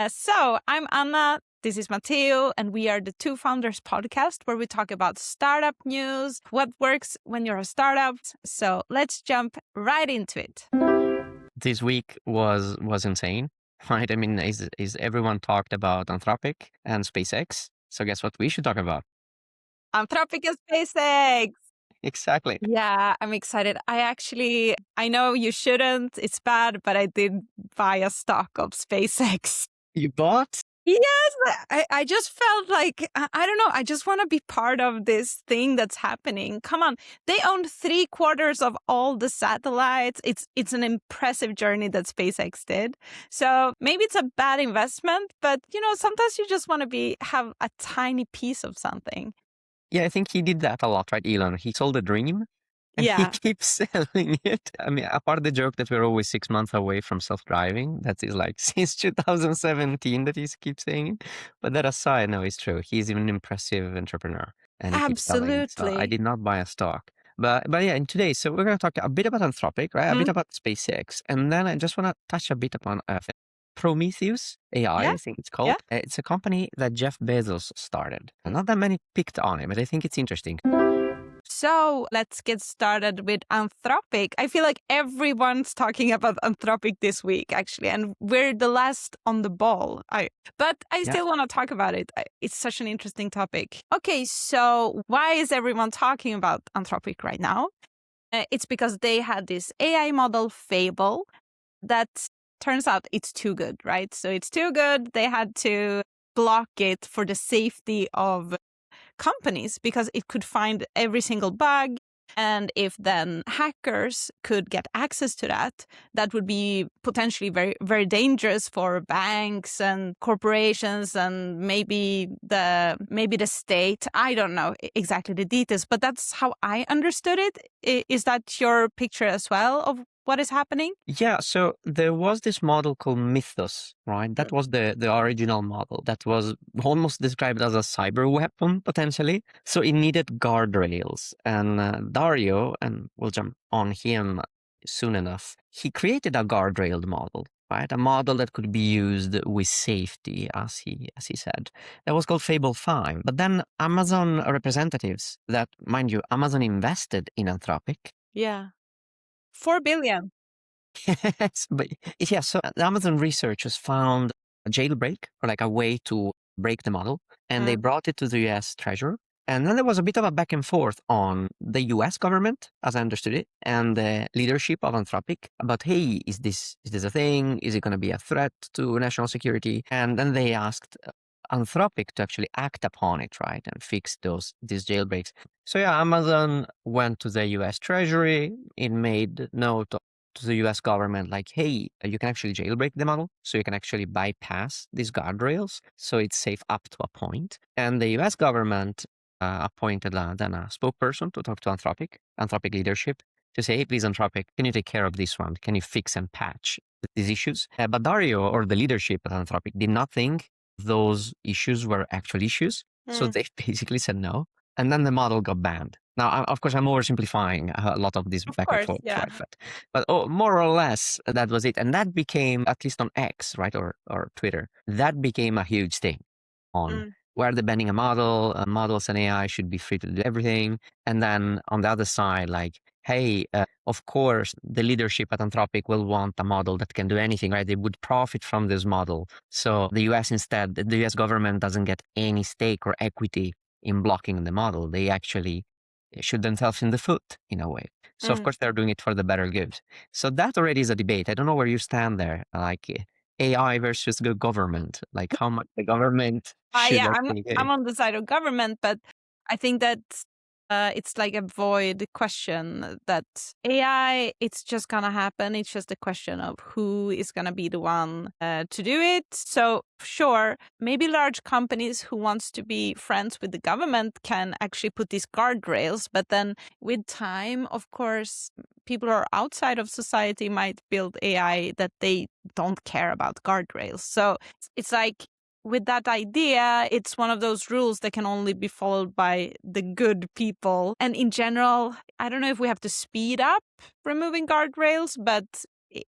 So I'm Anna. This is Matteo, and we are the Two Founders podcast where we talk about startup news, what works when you're a startup. So let's jump right into it. This week was insane, right? I mean, is everyone talked about Anthropic and SpaceX? So guess what we should talk about? Anthropic and SpaceX. Exactly. Yeah, I'm excited. I know you shouldn't, it's bad, but I did buy a stock of SpaceX. You bought? Yes, I just felt like, I don't know, I just want to be part of this thing that's happening. Come on, they own 3/4 of all the satellites. It's an impressive journey that SpaceX did. So maybe it's a bad investment, but sometimes you just want to have a tiny piece of something. Yeah, I think he did that a lot, right, Elon? He sold a dream and he Yeah. keeps selling it. I mean, apart the joke that we're always 6 months away from self-driving, that is like since 2017 that he keeps saying it. But that aside, no, it's true. He's an impressive entrepreneur and he keeps selling. So I Absolutely. did not buy a stock. But yeah, in today, so we're going to talk a bit about Anthropic, right? A bit about SpaceX. And then I just want to touch a bit upon Prometheus AI, Yeah. I think it's called. Yeah. It's a company that Jeff Bezos started. And not that many picked on it, but I think it's interesting. So let's get started with Anthropic. I feel like everyone's talking about Anthropic this week, actually, and we're the last on the ball. But I still want to talk about it. It's such an interesting topic. Okay, so why is everyone talking about Anthropic right now? It's because they had this AI model, Fable, that turns out it's too good, right? So it's too good. They had to block it for the safety of companies because it could find every single bug. And if then hackers could get access to that, that would be potentially very, very dangerous for banks and corporations and maybe the state. I don't know exactly the details, but that's how I understood it. Is that your picture as well of what is happening? Yeah, so there was this model called Mythos, right? That was the original model that was almost described as a cyber weapon, potentially. So it needed guardrails. And Dario, and we'll jump on him soon enough, he created a guardrailed model, right? A model that could be used with safety, as he said. That was called Fable 5. But then Amazon representatives that, mind you, Amazon invested in Anthropic. Yeah. 4 billion. Yes, but yeah, so the Amazon researchers found a jailbreak or like a way to break the model, and they brought it to the US Treasurer. And then there was a bit of a back and forth on the US government, as I understood it, and the leadership of Anthropic about, hey, is this a thing? Is it going to be a threat to national security? And then they asked Anthropic to actually act upon it, right, and fix these jailbreaks. So yeah, Amazon went to the US Treasury. It made note to the US government, like, hey, you can actually jailbreak the model. So you can actually bypass these guardrails. So it's safe up to a point. And the US government appointed then a spokesperson to talk to Anthropic leadership, to say, hey, please, Anthropic, can you take care of this one? Can you fix and patch these issues? But Dario, or the leadership at Anthropic, did not think those issues were actual issues. So they basically said no. And then the model got banned. Now, of course, I'm oversimplifying a lot of this back and forth, Yeah. right? But more or less, that was it. And that became, at least on X, right, or Twitter, that became a huge thing on where they're banning a model. Models and AI should be free to do everything. And then on the other side, like, hey, of course, the leadership at Anthropic will want a model that can do anything, right? They would profit from this model. So the US instead, the US government doesn't get any stake or equity in blocking the model. They actually shoot themselves in the foot in a way. So of course they're doing it for the better good. So that already is a debate. I don't know where you stand there. Like AI versus the government, like how much the government should actually give. I'm on the side of government, but I think that it's like a void question that AI, it's just gonna happen. It's just a question of who is gonna be the one to do it. So sure, maybe large companies who wants to be friends with the government can actually put these guardrails, but then with time, of course, people who are outside of society might build AI that they don't care about guardrails. So it's like, with that idea, it's one of those rules that can only be followed by the good people. And in general, I don't know if we have to speed up removing guardrails, but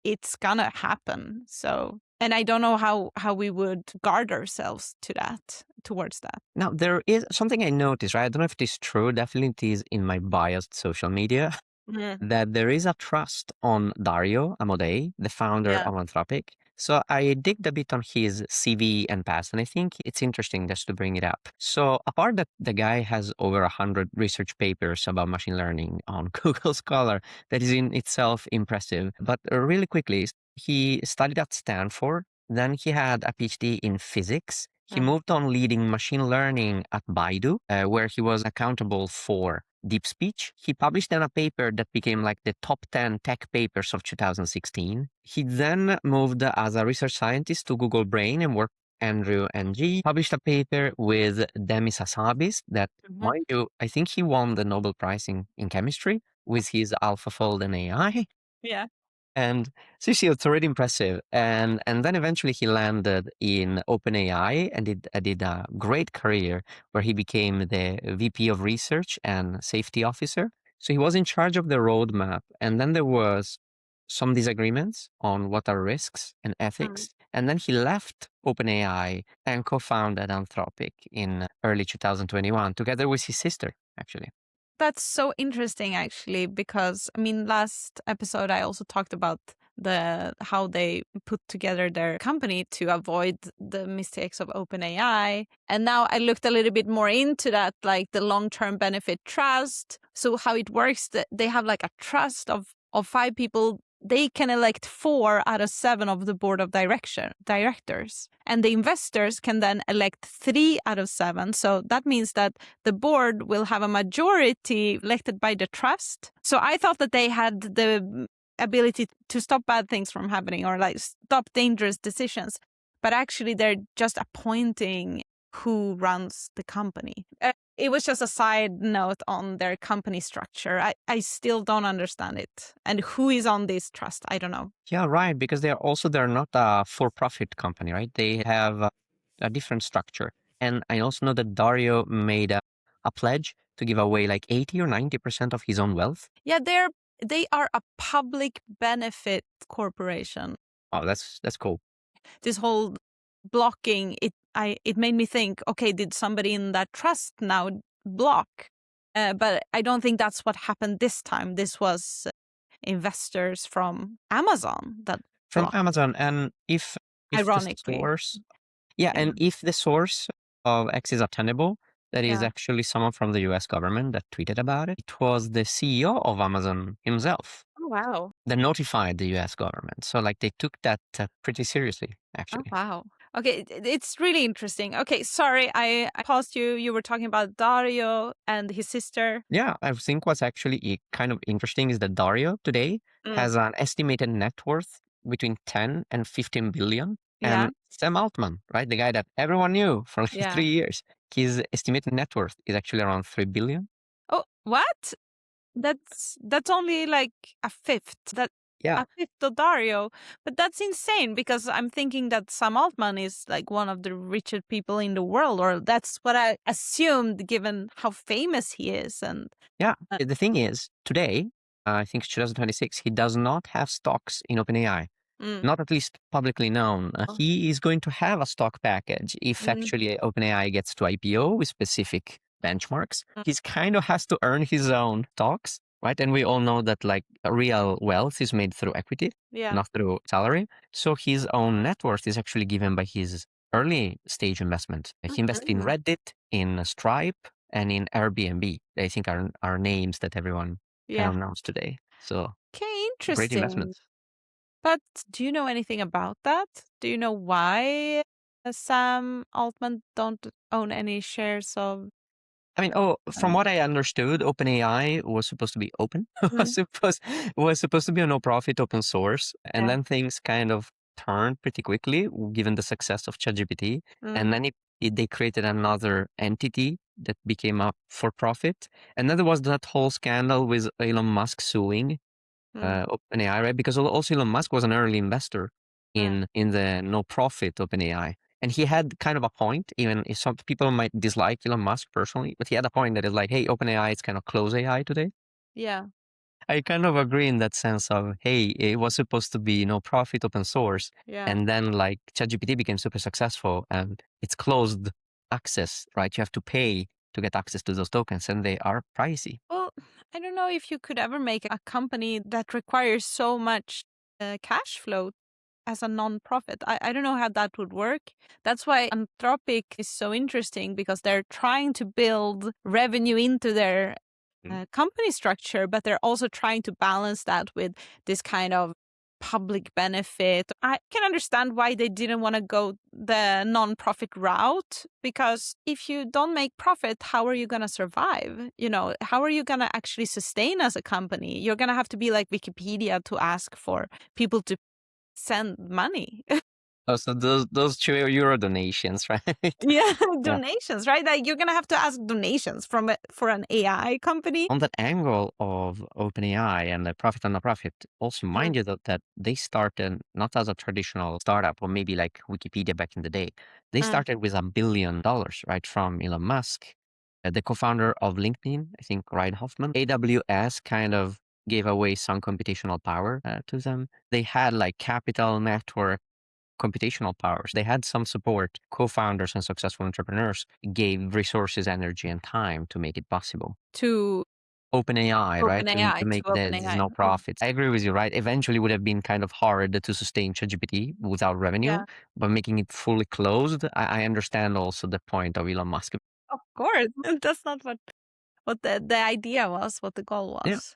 it's gonna happen. So, and I don't know how we would guard ourselves towards that. Now, there is something I noticed, right? I don't know if it is true. Definitely it is in my biased social media Mhm. that there is a trust on Dario Amodei, the founder Yeah. of Anthropic. So I digged a bit on his CV and past, and I think it's interesting just to bring it up. So apart that the guy has over 100 research papers about machine learning on Google Scholar, that is in itself impressive. But really quickly, he studied at Stanford. Then he had a PhD in physics. He moved on leading machine learning at Baidu, where he was accountable for deep speech. He published then a paper that became like the top 10 tech papers of 2016. He then moved as a research scientist to Google Brain and worked with Andrew Ng. Published a paper with Demis Hassabis that, Mhm. mind you, I think he won the Nobel Prize in chemistry with his AlphaFold and AI. Yeah. And so you see, it's already impressive. And then eventually he landed in OpenAI and did a great career where he became the VP of Research and Safety Officer. So he was in charge of the roadmap. And then there was some disagreements on what are risks and Mm. ethics. And then he left OpenAI and co-founded Anthropic in early 2021 together with his sister, actually. That's so interesting, actually, because I mean, last episode I also talked about how they put together their company to avoid the mistakes of OpenAI, and now I looked a little bit more into that, like the long-term benefit trust. So how it works, that they have like a trust of 5 people. They can elect 4 out of 7 of the board of directors, and the investors can then elect 3 out of 7. So that means that the board will have a majority elected by the trust. So I thought that they had the ability to stop bad things from happening or like stop dangerous decisions, but actually they're just appointing who runs the company. It was just a side note on their company structure. I still don't understand it. And who is on this trust? I don't know. Yeah, right. Because they're not a for-profit company, right? They have a different structure. And I also know that Dario made a pledge to give away like 80 or 90% of his own wealth. Yeah, they are a public benefit corporation. Oh, that's cool. This whole blocking, it made me think, okay, did somebody in that trust now block? But I don't think that's what happened this time. This was investors from Amazon that From blocked. Amazon. And if the Ironically. source, yeah, Yeah. and if the source of X is attainable, that is Yeah. actually someone from the US government that tweeted about it. It was the CEO of Amazon himself Oh, wow. that notified the US government. So like they took that pretty seriously, Oh, actually. wow. Okay, it's really interesting. Okay, sorry, I paused you. You were talking about Dario and his sister. Yeah, I think what's actually kind of interesting is that Dario today Mm. has an estimated net worth between 10 and 15 billion. Yeah, And Sam Altman, right, the guy that everyone knew for like yeah. 3 years, his estimated net worth is actually around 3 billion. Oh, what? That's only like a fifth. Yeah, A fifth of Dario. But that's insane because I'm thinking that Sam Altman is like one of the richest people in the world, or that's what I assumed given how famous he is. And yeah. uh, The thing is, today, I think it's 2026, he does not have stocks in OpenAI. mm, Not at least publicly known. oh, He is going to have a stock package if mm, actually OpenAI gets to IPO with specific benchmarks. mm, He's kind of has to earn his own stocks, right? And we all know that like real wealth is made through equity, yeah. not through salary. So his own net worth is actually given by his early stage investment. He invested in Mhm. Reddit, in Stripe, and in Airbnb. I think are names that everyone kind Yeah. of knows today. So Okay, great interesting. investments. But do you know anything about that? Do you know why Sam Altman don't own any shares of? I mean, from what I understood, OpenAI was supposed to be open, Mm, was supposed to be a no-profit open source, and yeah. then things kind of turned pretty quickly given the success of ChatGPT, Mm, and then they created another entity that became a for-profit, and then there was that whole scandal with Elon Musk suing mm, OpenAI, right? Because also Elon Musk was an early investor yeah. in the no-profit OpenAI. And he had kind of a point, even if some people might dislike Elon Musk personally, but he had a point that is like, hey, OpenAI is kind of close AI today. Yeah. I kind of agree in that sense of, hey, it was supposed to be no profit open source. Yeah. And then like ChatGPT became super successful and it's closed access, right? You have to pay to get access to those tokens and they are pricey. Well, I don't know if you could ever make a company that requires so much cash flow as a non-profit. I don't know how that would work. That's why Anthropic is so interesting, because they're trying to build revenue into their company structure, but they're also trying to balance that with this kind of public benefit. I can understand why they didn't want to go the non-profit route, because if you don't make profit, how are you going to survive? You know, how are you going to actually sustain as a company? You're going to have to be like Wikipedia to ask for people to send money. Oh, so those €2 donations, right? Yeah, Yeah. donations, right? Like you're gonna have to ask donations from for an AI company. On that angle of OpenAI and the profit on the profit, also mind you that they started not as a traditional startup or maybe like Wikipedia back in the day. They started with $1 billion, right, from Elon Musk, the co-founder of LinkedIn, I think Reid Hoffman. AWS kind of gave away some computational power to them. They had like capital network computational powers. They had some support. Co-founders and successful entrepreneurs gave resources, energy, and time to make it possible. To OpenAI, right? To OpenAI, to make these OpenAI. no profits. I agree with you, right? Eventually would have been kind of hard to sustain ChatGPT without revenue, Yeah, but making it fully closed, I understand also the point of Elon Musk. of course. That's not what the idea was, what the goal Yeah. was.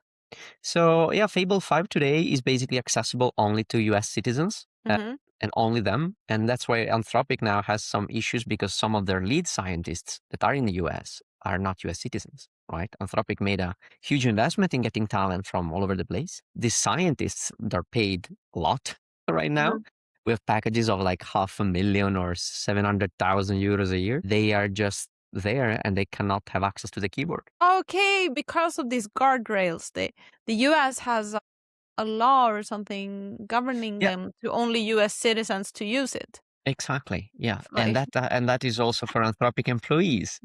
So yeah, Fable 5 today is basically accessible only to US citizens Mm-hmm. and only them. And that's why Anthropic now has some issues because some of their lead scientists that are in the US are not US citizens, right? Anthropic made a huge investment in getting talent from all over the place. These scientists, they're paid a lot right now. We have packages of like $500,000 or 700,000 euros a year. They are just there and they cannot have access to the keyboard. Okay, because of these guardrails, the US has a law or something governing Yeah. them to only US citizens to use it. Exactly. Yeah. Like, And that is also for Anthropic employees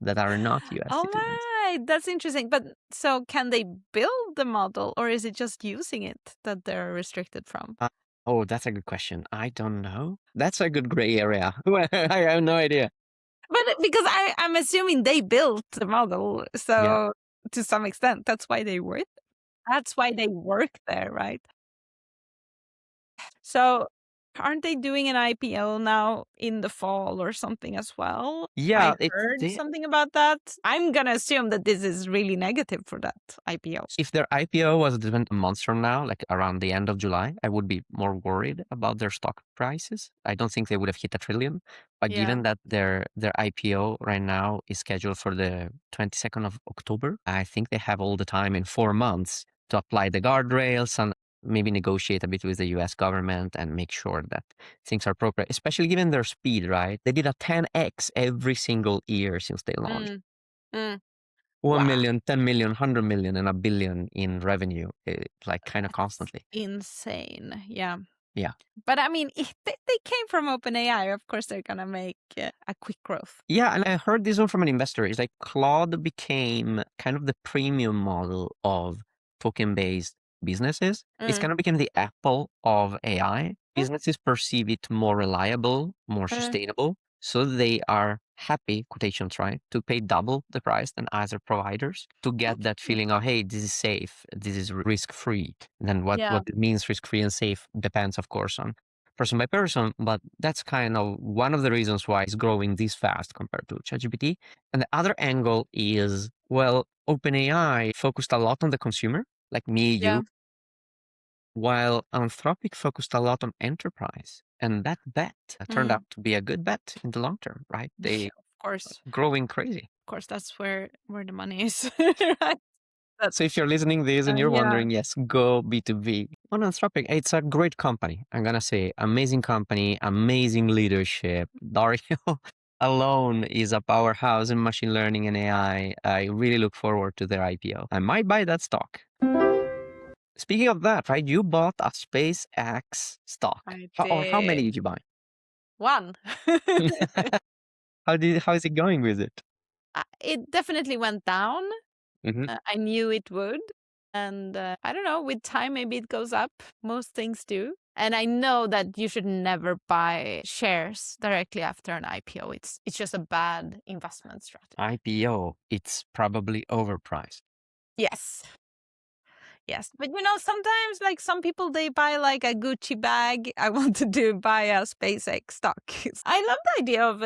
that are not US oh citizens. my, that's interesting. But so can they build the model, or is it just using it that they're restricted from? Uh, oh, that's a good question. I don't know. That's a good gray area. I have no idea. But because I'm assuming they built the model, Yeah. so to some extent, that's why they work. That's why they work there, right? So aren't they doing an IPO now in the fall or something as well? I Yeah, heard something about that. I'm gonna assume that this is really negative for that IPO. if their IPO was driven months from now, like around the end of July, I would be more worried about their stock prices. I don't think they would have hit $1 trillion. But Yeah. given that their IPO right now is scheduled for the 22nd of October, I think they have all the time in 4 months to apply the guardrails and maybe negotiate a bit with the US government and make sure that things are proper, especially given their speed, right? They did a 10x every single year since they launched. Mm, mm. 1 Wow. million, 10 million, 100 million, and $1 billion in revenue, like kind of constantly. Insane. Yeah. Yeah. But I mean, if they came from OpenAI, of course they're gonna make a quick growth. Yeah, and I heard this one from an investor. It's like Claude became kind of the premium model of token-based businesses. It's kind of became the Apple of AI. Businesses perceive it more reliable, more sustainable. So they are happy, quotations, right, to pay double the price than other providers to get that feeling of, hey, this is safe, this is risk-free. Then what Yeah. it means risk-free and safe depends, of course, on person by person, but that's kind of one of the reasons why it's growing this fast compared to ChatGPT. And the other angle is, well, OpenAI focused a lot on the consumer, like me, Yeah. you, while Anthropic focused a lot on enterprise. And that bet turned out to be a good bet in the long term, right? They Of course. growing crazy. Of course, that's where the money is. Right? So if you're listening to this and you're Yeah. wondering, yes, go B2B. On Anthropic, it's a great company. I'm going to say amazing company, amazing leadership. Dario alone is a powerhouse in machine learning and AI. I really look forward to their IPO. I might buy that stock. Speaking of that, right? You bought a SpaceX stock. I Or how many did. did you buy? One. How is it going with it? It definitely went down. Hmm. I knew it would. And I don't know, with time, maybe it goes up. Most things do. And I know that you should never buy shares directly after an IPO. It's just a bad investment strategy. IPO, it's probably overpriced. Yes. Yes. But sometimes like some people, they buy like a Gucci bag. I wanted to buy a SpaceX stock. I love the idea of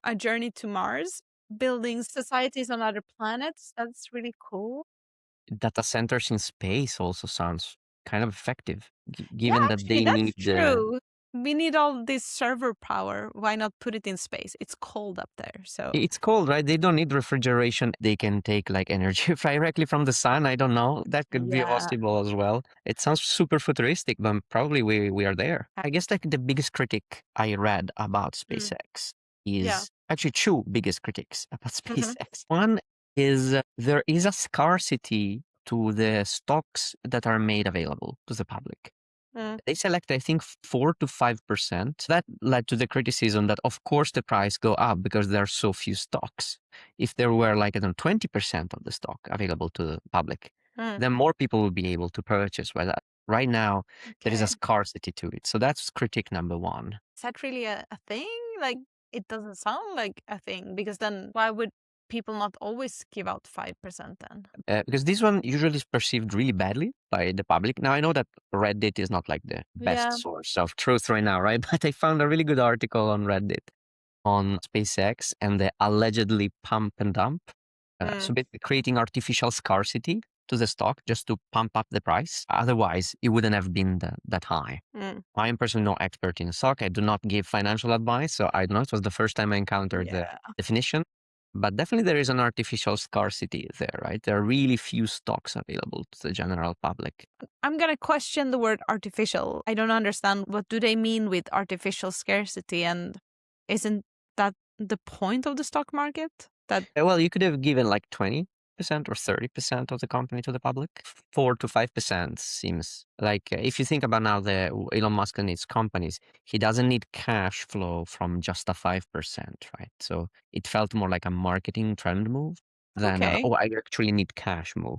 a journey to Mars, building societies on other planets. That's really cool. Data centers in space also sounds kind of effective, Yeah, given that actually, they that's need true. We need all this server power. Why not put it in space? It's cold up there. So it's cold, right? They don't need refrigeration. They can take like energy directly from the sun. I don't know. That could be yeah. possible as well. It sounds super futuristic, but probably we are there. I guess like the biggest critic I read about SpaceX Yeah. is actually two biggest critics about Mhm. SpaceX. One is there is a scarcity to the stocks that are made available to the public. They select, I think, 4 to 5%. That led to the criticism that, of course, the price go up because there are so few stocks. If there were like, I don't know, 20% of the stock available to the public, then more people would be able to purchase. But right now, there is a Okay. scarcity to it. So that's critique number one. Is that really a thing? Like, it doesn't sound like a thing, because then why would people not always give out 5% then? Because this one usually is perceived really badly by the public. Now, I know that Reddit is not like the best Yeah. source of truth right now, right? But I found a really good article on Reddit on SpaceX and the allegedly pump and dump. So basically creating artificial scarcity to the stock just to pump up the price. Otherwise, it wouldn't have been that high. I am personally no expert in stock. I do not give financial advice. So I don't know. It was the first time I encountered the definition. But definitely there is an artificial scarcity there, right? There are really few stocks available to the general public. I'm going to question the word artificial. I don't understand, what do they mean with artificial scarcity? And isn't that the point of the stock market? That Well, you could have given like 20% or 30% of the company to the public. 4 to 5% seems like, if you think about now the Elon Musk and his companies, he doesn't need cash flow from just a 5%, right? So it felt more like a marketing trend move than, okay. I actually need cash move.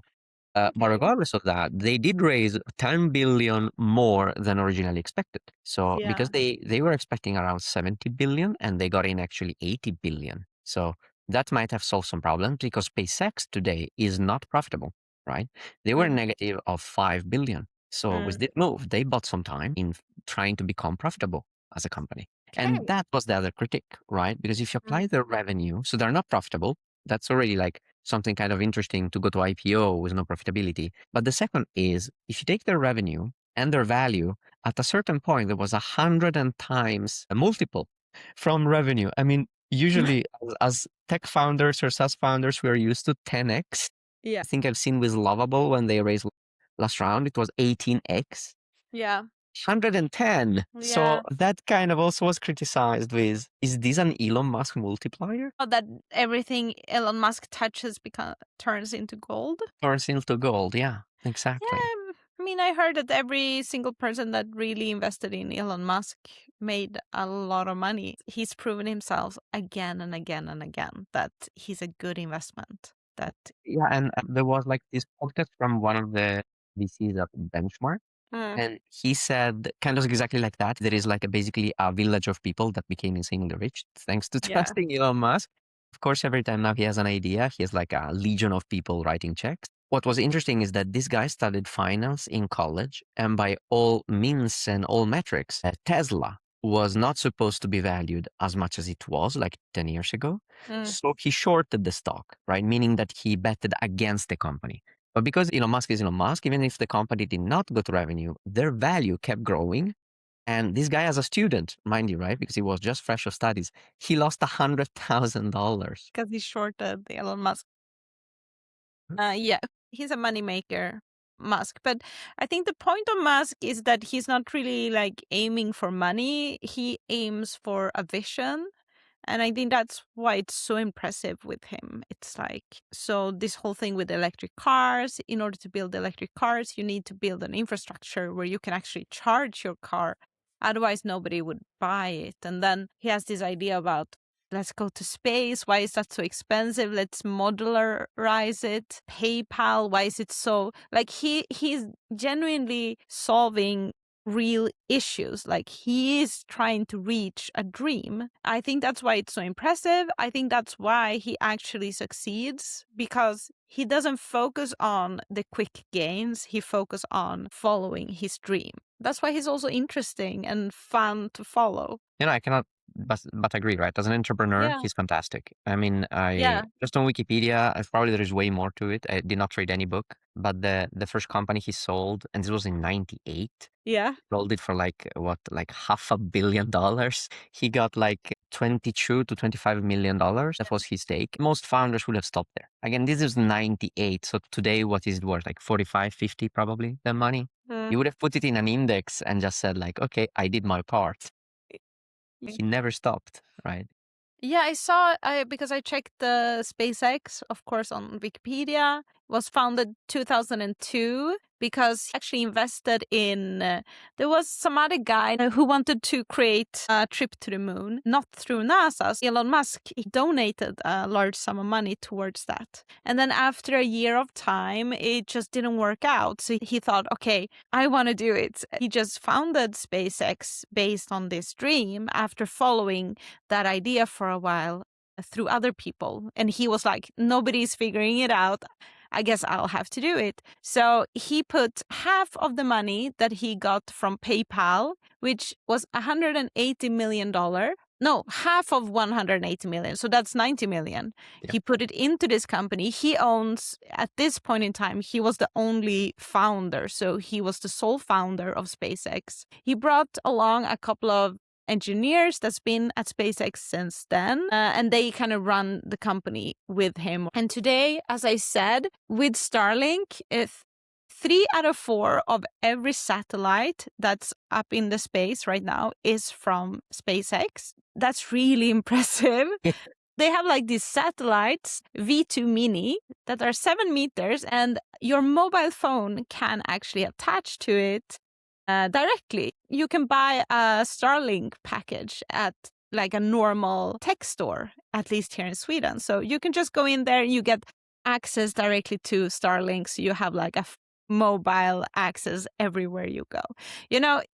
But Okay. regardless of that, they did raise 10 billion more than originally expected. So Yeah. because they were expecting around 70 billion and they got in actually 80 billion. So that might have solved some problems because SpaceX today is not profitable, right? They were negative of 5 billion. So with this move, they bought some time in trying to become profitable as a company. And that was the other critic, right? Because if you apply their revenue, so they're not profitable, that's already like something kind of interesting to go to IPO with no profitability. But the second is if you take their revenue and their value, at a certain point, there was 100 times a multiple from revenue. I mean, usually as tech founders or SaaS founders, we are used to 10x. Yeah. I think I've seen with Lovable when they raised last round, it was 18x. Yeah. 110. So that kind of also was criticized with, is this an Elon Musk multiplier? That everything Elon Musk touches turns into gold. Turns into gold, yeah, exactly. Yeah, I mean, I heard that every single person that really invested in Elon Musk made a lot of money. He's proven himself again and again and again that he's a good investment. Yeah, and there was like this podcast from one of the VCs at Benchmark, and he said kind of exactly like that. There is like basically a village of people that became insanely rich thanks to trusting Elon Musk. Of course, every time now he has an idea, he has like a legion of people writing checks. What was interesting is that this guy studied finance in college, and by all means and all metrics, Tesla was not supposed to be valued as much as it was like 10 years ago. So he shorted the stock, right? Meaning that he betted against the company. But because Elon Musk is Elon Musk, even if the company did not go to revenue, their value kept growing. And this guy, as a student, mind you, right? Because he was just fresh of studies, he lost $100,000. Because he shorted the Elon Musk. Yeah, he's a moneymaker, Musk. But I think the point of Musk is that he's not really like aiming for money. He aims for a vision. And I think that's why it's so impressive with him. It's like, so this whole thing with electric cars, in order to build electric cars, you need to build an infrastructure where you can actually charge your car. Otherwise, nobody would buy it. And then he has this idea about let's go to space. Why is that so expensive? Let's modularize it. PayPal, why is it so like he's genuinely solving real issues. Like he is trying to reach a dream. I think that's why it's so impressive. I think that's why he actually succeeds, because he doesn't focus on the quick gains. He focuses on following his dream. That's why he's also interesting and fun to follow. I cannot but agree, right? As an entrepreneur, he's fantastic. I mean, just on Wikipedia, probably there is way more to it. I did not read any book, but the first company he sold, and this was in 98. Yeah. Sold it for like $500 million. He got like $22 to $25 million. That was his stake. Most founders would have stopped there. Again, this is 98. So today, what is it worth? Like 45, 50 probably, the money. You would have put it in an index and just said like, okay, I did my part. He never stopped, right? Yeah, I saw, because I checked the SpaceX, of course, on Wikipedia. It was founded 2002 because he actually invested in, there was some other guy who wanted to create a trip to the moon, not through NASA. Elon Musk, he donated a large sum of money towards that. And then after a year of time, it just didn't work out. So he thought, okay, I want to do it. He just founded SpaceX based on this dream after following that idea for a while through other people. And he was like, nobody's figuring it out. I guess I'll have to do it. So he put half of the money that he got from PayPal, which was $180 million. No, half of 180 million. So that's 90 million. Yeah. He put it into this company. He owns, at this point in time, he was the only founder. So he was the sole founder of SpaceX. He brought along a couple of engineers that's been at SpaceX since then, and they kind of run the company with him. And today, as I said, with Starlink, if 3 out of 4 of every satellite that's up in the space right now is from SpaceX. That's really impressive. They have like these satellites, V2 Mini, that are 7 meters, and your mobile phone can actually attach to it directly. You can buy a Starlink package at like a normal tech store, at least here in Sweden. So you can just go in there, you get access directly to Starlink. So you have like a mobile access everywhere you go.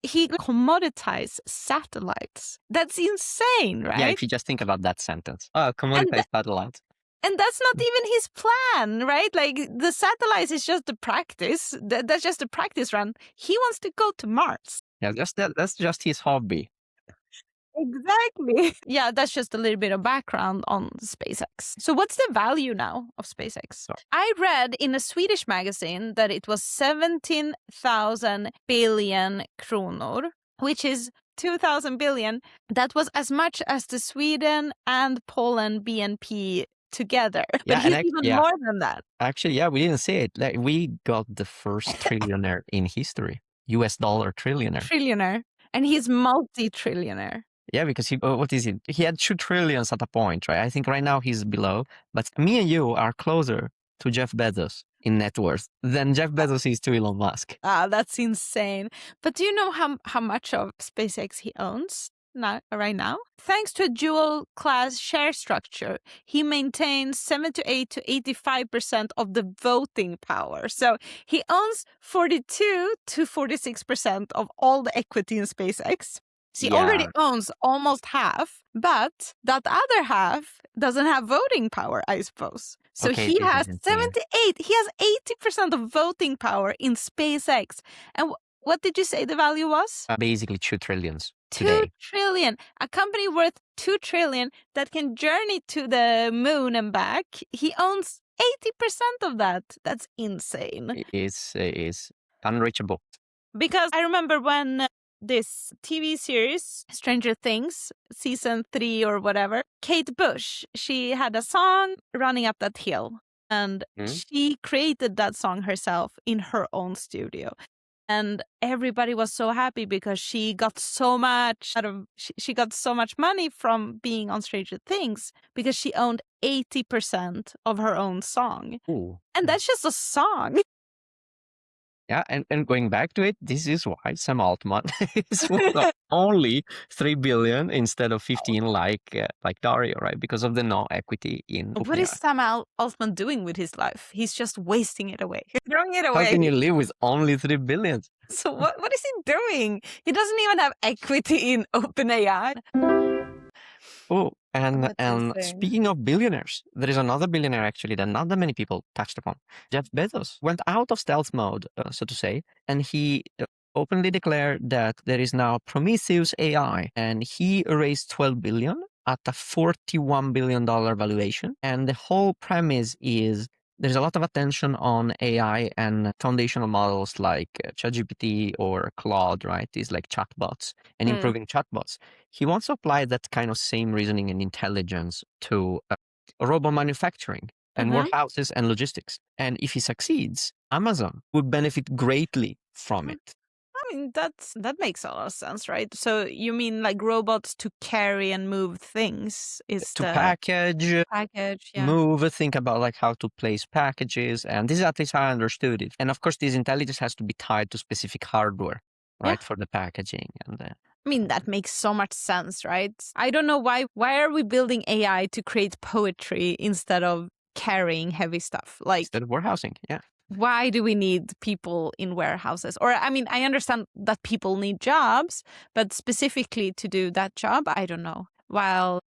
He commoditized satellites. That's insane, right? Yeah, if you just think about that sentence. Oh, commoditized satellites. And that's not even his plan, right? Like the satellites is just the practice. That's just a practice run. He wants to go to Mars. Yeah, that's just his hobby. Exactly. Yeah, that's just a little bit of background on SpaceX. So what's the value now of SpaceX? Sorry. I read in a Swedish magazine that it was 17,000 billion kronor, which is 2,000 billion. That was as much as the Sweden and Poland BNP together. But he's even more than that. Actually, yeah, we didn't say it. Like, we got the first trillionaire in history. US dollar trillionaire. And he's multi-trillionaire. Yeah, because what is it? He had 2 trillions at a point, right? I think right now he's below. But me and you are closer to Jeff Bezos in net worth than Jeff Bezos is to Elon Musk. That's insane. But do you know how much of SpaceX he owns right now? Thanks to a dual class share structure, he maintains 78 to 85% of the voting power. So he owns 42 to 46% of all the equity in SpaceX. So he already owns almost half, but that other half doesn't have voting power, I suppose. So he has 78. He has 80% of voting power in SpaceX. And what did you say the value was? Basically 2 trillions. 2 trillion. A company worth 2 trillion that can journey to the moon and back. He owns 80% of that. That's insane. It is unreachable. Because I remember when this TV series, Stranger Things, season 3 or whatever, Kate Bush, she had a song, Running Up That Hill. And she created that song herself in her own studio. And everybody was so happy because she got so much she got so much money from being on Stranger Things because she owned 80% of her own song. Ooh. And that's just a song. Yeah, and going back to it, this is why Sam Altman is worth only 3 billion instead of 15 like Dario, right? Because of the no equity in What is OpenAI. Sam Altman doing with his life? He's just wasting it away. Throwing it How away. can you live with only 3 billion? So what is he doing? He doesn't even have equity in OpenAI. Oh, and That's insane. speaking of billionaires, there is another billionaire actually that not that many people touched upon. Jeff Bezos went out of stealth mode, so to say, and he openly declared that there is now Prometheus AI, and he raised 12 billion at a $41 billion valuation. And the whole premise is there's a lot of attention on AI and foundational models like ChatGPT or Claude, right? These like chatbots and improving chatbots. He wants to apply that kind of same reasoning and intelligence to robot manufacturing and warehouses and logistics. And if he succeeds, Amazon would benefit greatly from it. I mean, that makes a lot of sense, right? So you mean like robots to carry and move things is To the package, yeah. move, think about like how to place packages. And this is at least how I understood it. And of course, this intelligence has to be tied to specific hardware, right? Yeah. For the packaging and I mean, that makes so much sense, right? I don't know why are we building AI to create poetry instead of carrying heavy stuff? Like instead of warehousing, yeah. Why do we need people in warehouses? Or, I mean, I understand that people need jobs, but specifically to do that job, I don't know. While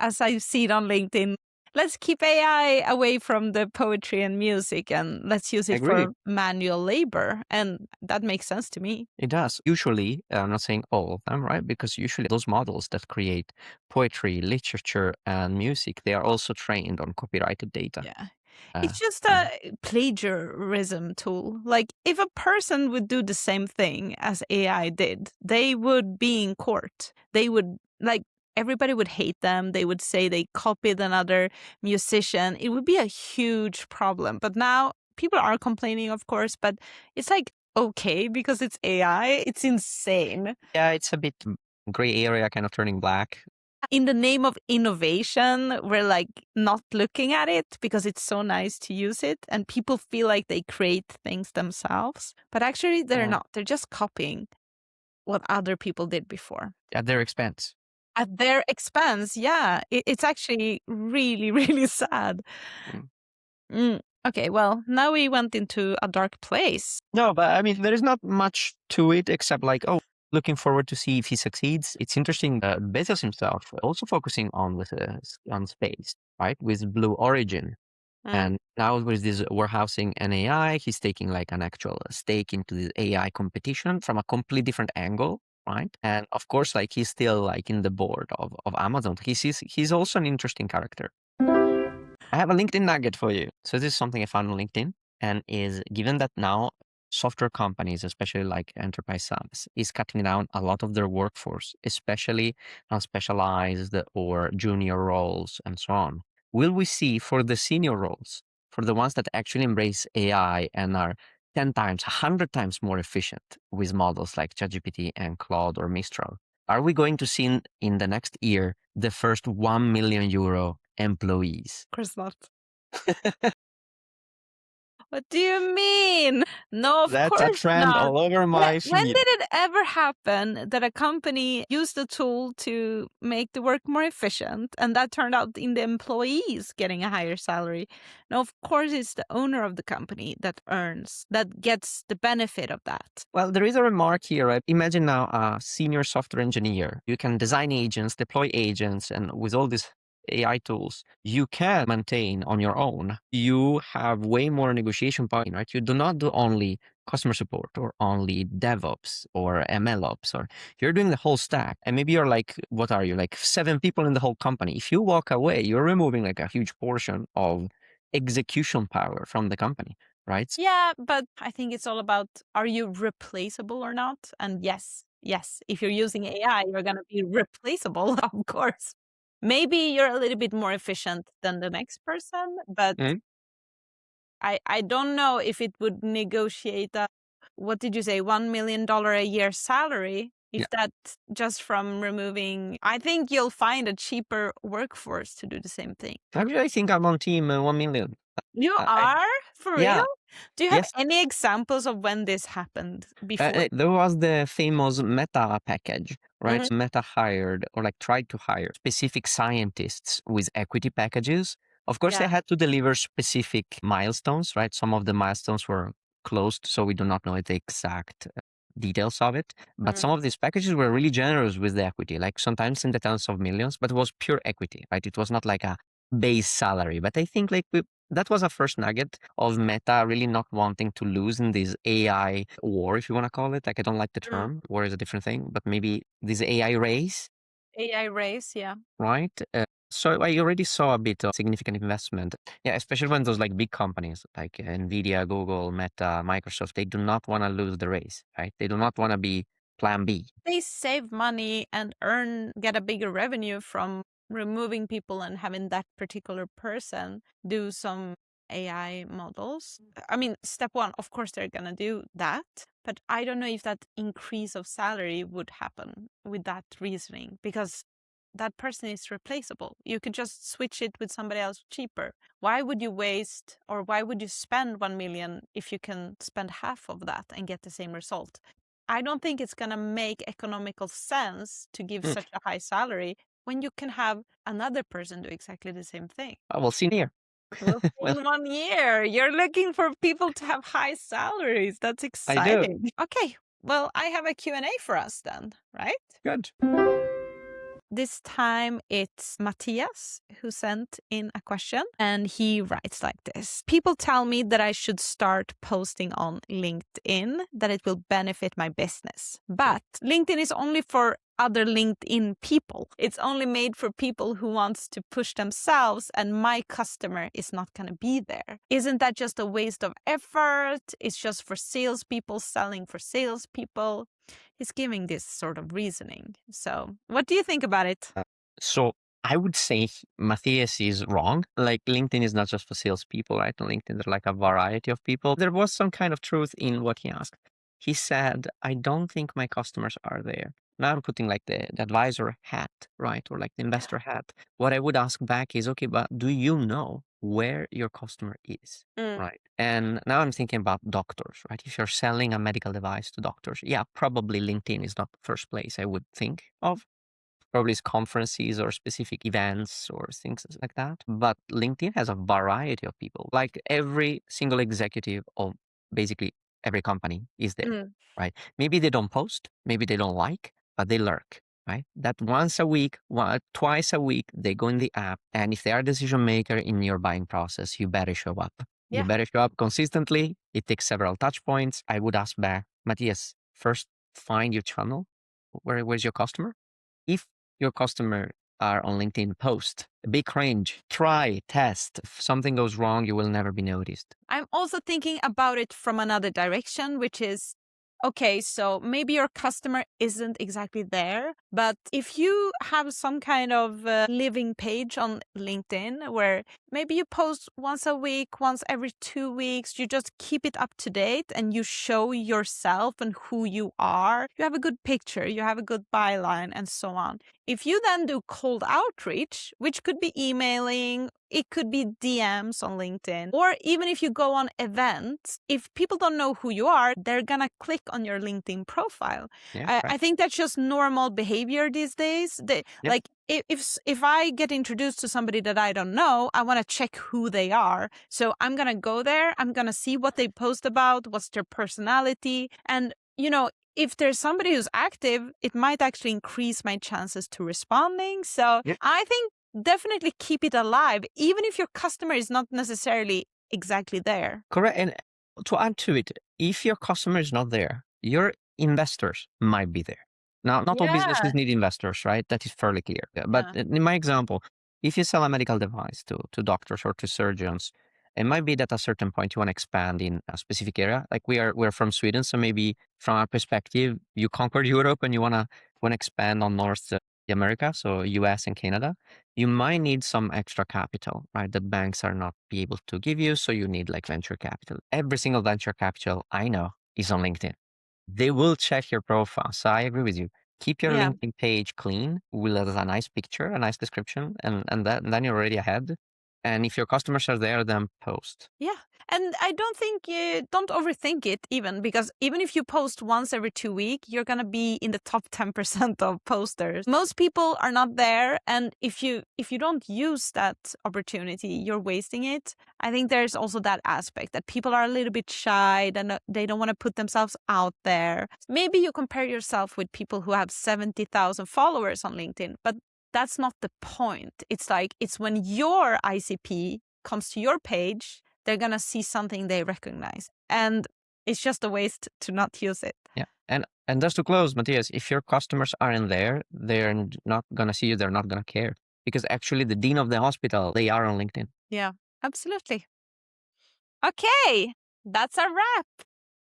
as I see it on LinkedIn, let's keep AI away from the poetry and music and let's use it for manual labor. And that makes sense to me. It does. Usually, I'm not saying all of them, right? Because usually those models that create poetry, literature, and music, they are also trained on copyrighted data. Yeah. It's just a plagiarism tool. Like, if a person would do the same thing as AI did, they would be in court. They would, like, everybody would hate them. They would say they copied another musician. It would be a huge problem. But now people are complaining, of course, but it's like, okay, because it's AI. It's insane. Yeah, it's a bit gray area, kind of turning black. In the name of innovation, we're like not looking at it because it's so nice to use it and people feel like they create things themselves. But actually, they're not. They're just copying what other people did before. At their expense. At their expense, yeah. It's actually really, really sad. Okay, well, now we went into a dark place. No, but I mean, there is not much to it except like, looking forward to see if he succeeds. It's interesting that Bezos himself also focusing on space, right? With Blue Origin. And now with this warehousing and AI, he's taking like an actual stake into the AI competition from a completely different angle, right? And of course, like he's still like in the board of Amazon. He's also an interesting character. I have a LinkedIn nugget for you. So this is something I found on LinkedIn, and is given that now software companies, especially like enterprise SaaS, is cutting down a lot of their workforce, especially on specialized or junior roles and so on. Will we see for the senior roles, for the ones that actually embrace AI and are 10 times, 100 times more efficient with models like ChatGPT and Claude or Mistral, are we going to see in the next year the first 1 million euro employees? Of course not. What do you mean? No, of That's course a trend not. all over my feed. When did it ever happen that a company used the tool to make the work more efficient and that turned out in the employees getting a higher salary? No, of course it's the owner of the company that gets the benefit of that. Well, there is a remark here, right? Imagine now a senior software engineer. You can design agents, deploy agents, and with all these AI tools, you can maintain on your own. You have way more negotiation power, right? You do not do only customer support or only DevOps or MLOps, or you're doing the whole stack. And maybe you're like, what are you, like 7 people in the whole company? If you walk away, you're removing like a huge portion of execution power from the company, right? Yeah, but I think it's all about, are you replaceable or not? And yes, if you're using AI, you're going to be replaceable, of course. Maybe you're a little bit more efficient than the next person, but I don't know if it would negotiate what did you say, $1 million a year salary? If that's just from removing, I think you'll find a cheaper workforce to do the same thing. Actually, I think I'm on team 1 million. You are? For Yeah. real? Do you have Yes. any examples of when this happened before? There was the famous Meta package, right? Mhm. So Meta hired or like tried to hire specific scientists with equity packages. Of course, they Yeah. had to deliver specific milestones, right? Some of the milestones were closed, so we do not know the exact details of it. But Mm. some of these packages were really generous with the equity, like sometimes in the tens of millions, but it was pure equity, right? It was not like a base salary. But I think like that was a first nugget of Meta really not wanting to lose in this AI war, if you want to call it. Like, I don't like the Mm. term. War is a different thing, but maybe this AI race, AI race, yeah. right? So I already saw a bit of significant investment. Yeah, especially when those like big companies like Nvidia, Google, Meta, Microsoft, they do not want to lose the race, right? They do not want to be plan B. They save money and get a bigger revenue from removing people and having that particular person do some AI models. I mean, step one, of course, they're going to do that. But I don't know if that increase of salary would happen with that reasoning because that person is replaceable. You could just switch it with somebody else cheaper. Why would you waste or why would you spend 1 million if you can spend half of that and get the same result? I don't think it's going to make economical sense to give Mm. such a high salary when you can have another person do exactly the same thing. We'll see near. We'll see Well, in 1 year. You're looking for people to have high salaries. That's I do. exciting. Okay, well, I have a Q&A for us then, right? Good. This time it's Matthias who sent in a question and he writes like this. People tell me that I should start posting on LinkedIn, that it will benefit my business. But LinkedIn is only for other LinkedIn people. It's only made for people who wants to push themselves and my customer is not going to be there. Isn't that just a waste of effort? It's just for salespeople selling for salespeople. He's giving this sort of reasoning. So what do you think about it? So I would say Matthias is wrong. Like, LinkedIn is not just for salespeople, right? On LinkedIn, there's like a variety of people. There was some kind of truth in what he asked. He said, I don't think my customers are there. Now I'm putting like the advisor hat, right? Or like the investor hat. What I would ask back is, okay, but do you know where your customer is? Mm. Right. And now I'm thinking about doctors, right? If you're selling a medical device to doctors, yeah, probably LinkedIn is not the first place I would think of. Probably it's conferences or specific events or things like that. But LinkedIn has a variety of people. Like, every single executive of basically every company is there, Mm. right? Maybe they don't post, maybe they don't like, but they lurk, right? That once a week, twice a week, they go in the app. And if they are a decision maker in your buying process, you better show up. You Yeah. better show up consistently. It takes several touch points. I would ask back, Matthias, first find your channel. Where's your customer? If your customer are on LinkedIn, post a big range, try, test. If something goes wrong, you will never be noticed. I'm also thinking about it from another direction, which is okay, so maybe your customer isn't exactly there, but if you have some kind of living page on LinkedIn where maybe you post once a week, once every 2 weeks, you just keep it up to date and you show yourself and who you are, you have a good picture, you have a good byline, and so on. If you then do cold outreach, which could be emailing, it could be DMs on LinkedIn, or even if you go on events, if people don't know who you are, they're gonna click on your LinkedIn profile. Yeah, I think that's just normal behavior these days. yep. Like if I get introduced to somebody that I don't know, I want to check who they are. So I'm gonna go there. I'm gonna see what they post about, what's their personality, and if there's somebody who's active, it might actually increase my chances to responding. So Yep. I think definitely keep it alive, even if your customer is not necessarily exactly there. Correct. And to add to it, if your customer is not there, your investors might be there. Now, not all Yeah. businesses need investors, right? That is fairly clear. But in my example, if you sell a medical device to doctors or to surgeons, it might be that at a certain point you want to expand in a specific area. Like, we're from Sweden, so maybe from our perspective, you conquered Europe and you wanna expand on North America, so US and Canada. You might need some extra capital, right? That banks are not be able to give you. So you need like venture capital. Every single venture capital I know is on LinkedIn. They will check your profile. So I agree with you. Keep your Yeah. LinkedIn page clean with a nice picture, a nice description, and then you're already ahead. And if your customers are there, then post. Yeah. And I don't think don't overthink it even, because even if you post once every 2 weeks, you're going to be in the top 10% of posters. Most people are not there. And if you don't use that opportunity, you're wasting it. I think there's also that aspect that people are a little bit shy and they don't want to put themselves out there. Maybe you compare yourself with people who have 70,000 followers on LinkedIn, but that's not the point. It's like, it's when your ICP comes to your page, they're going to see something they recognize. And it's just a waste to not use it. Yeah. And just to close, Matthias, if your customers aren't there, they're not going to see you. They're not going to care. Because actually the dean of the hospital, they are on LinkedIn. Yeah, absolutely. Okay, that's a wrap.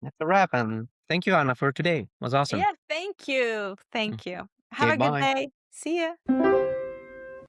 That's a wrap. And thank you, Anna, for today. It was awesome. Yeah, thank you. Thank you. Have a good bye. day. See ya.